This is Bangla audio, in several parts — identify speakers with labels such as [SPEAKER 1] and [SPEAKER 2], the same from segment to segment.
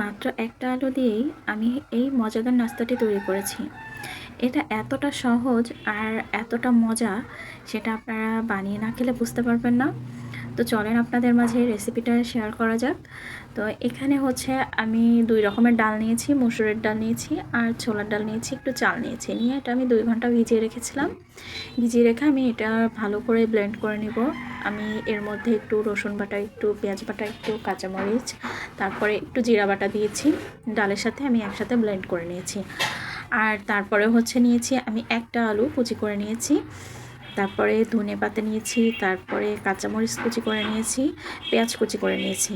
[SPEAKER 1] মাত্র একটা আলু দিয়েই আমি এই মজাদার নাস্তাটি তৈরি করেছি। এটা এতটা সহজ আর এতটা মজা, সেটা আপনারা বানিয়ে না খেলে বুঝতে পারবেন না। তো চলেন আপনাদের মাঝে রেসিপিটা শেয়ার করা যাক। তো এখানে হচ্ছে আমি ২ রকমের ডাল নিয়েছি, মসুরের ডাল নিয়েছি আর ছোলার ডাল নিয়েছি, একটু চাল নিয়েছি। নিয়ে এটা আমি ২ ঘন্টা ভিজিয়ে রেখেছিলাম। ভিজিয়ে রেখে আমি এটা ভালো করে ব্লেন্ড করে নিব। আমি এর মধ্যে একটু রসুন বাটা, একটু পেঁয়াজ বাটা, একটু কাঁচামরিচ, তারপরে একটু জিরা বাটা দিয়েছি। ডালের সাথে আমি একসাথে ব্লেন্ড করে নিয়েছি। আর তারপরে হচ্ছে নিয়েছি আমি একটা আলু কুচি করে নিয়েছি, তারপরে ধনেপাতা নিয়েছি, তারপরে কাঁচামরিচ কুচি করে নিয়েছি, পেঁয়াজ কুচি করে নিয়েছি।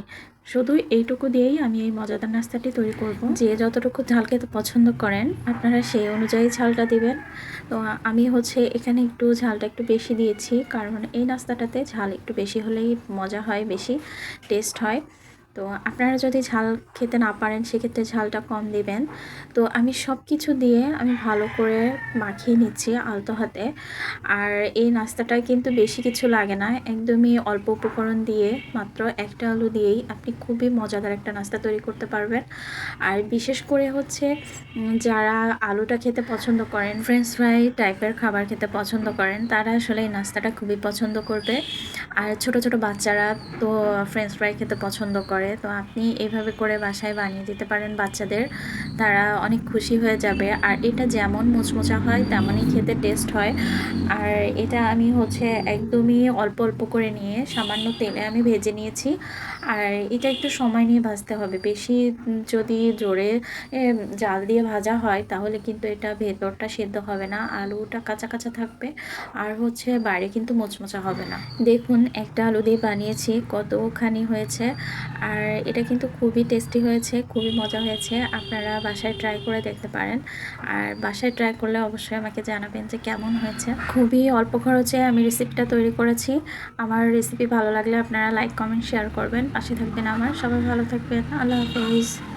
[SPEAKER 1] শুধু এইটুকু দিয়েই আমি এই মজাদার নাস্তাটি তৈরি করব। যে যতটুকু ঝাল খেতে পছন্দ করেন আপনারা সেই অনুযায়ী ঝালটা দিবেন। তো আমি হচ্ছে এখানে একটু ঝালটা একটু বেশি দিয়েছি, কারণ এই নাস্তাটাতে ঝাল একটু বেশি হলেই মজা হয়, বেশি টেস্ট হয়। তো আপনারা যদি ঝাল খেতে না পারেন সেক্ষেত্রে ঝালটা কম দিবেন। তো আমি সব কিছু দিয়ে আমি ভালো করে মাখিয়ে নিচ্ছি আলতো হাতে। আর এই নাস্তাটায় কিন্তু বেশি কিছু লাগে না, একদমই অল্প উপকরণ দিয়ে মাত্র একটা আলু দিয়েই আপনি খুবই মজাদার একটা নাস্তা তৈরি করতে পারবেন। আর বিশেষ করে হচ্ছে যারা আলুটা খেতে পছন্দ করেন, ফ্রেঞ্চ ফ্রাই টাইপের খাবার খেতে পছন্দ করেন, তারা আসলে এই নাস্তাটা খুবই পছন্দ করবে। আর ছোট ছোট বাচ্চারা তো ফ্রেঞ্চ ফ্রাই খেতে পছন্দ করে, তো আপনি এইভাবে করে বাসায় বানিয়ে দিতে পারেন বাচ্চাদের, তারা অনেক খুশি হয়ে যাবে। আর এটা যেমন মুচমুচা হয় তেমনই খেতে টেস্ট হয়। আর এটা আমি হচ্ছে একদমই অল্প অল্প করে নিয়ে সামান্য তেলে আমি ভেজে নিয়েছি। আর এটা একটু সময় নিয়ে ভাজতে হবে, বেশি যদি জোরে জাল দিয়ে ভাজা হয় তাহলে কিন্তু এটা ভেতরটা সেদ্ধ হবে না, আলুটা কাঁচা কাঁচা থাকবে, আর হচ্ছে বাইরে কিন্তু মোচমোচা হবে না। দেখুন একটা আলু দিয়ে বানিয়েছি কতখানি হয়েছে। আর এটা কিন্তু খুবই টেস্টি হয়েছে, খুবই মজা হয়েছে। আপনারা বাসায় ট্রাই করে দেখতে পারেন। আর বাসায় ট্রাই করলে অবশ্যই আমাকে জানাবেন যে কেমন হয়েছে। খুবই অল্প খরচে আমি রেসিপিটা তৈরি করেছি। আমার রেসিপি ভালো লাগলে আপনারা লাইক, কমেন্ট, শেয়ার করবেন, পাশে থাকবেন আমার। সবাই ভালো থাকবেন। আল্লাহ হাফেজ।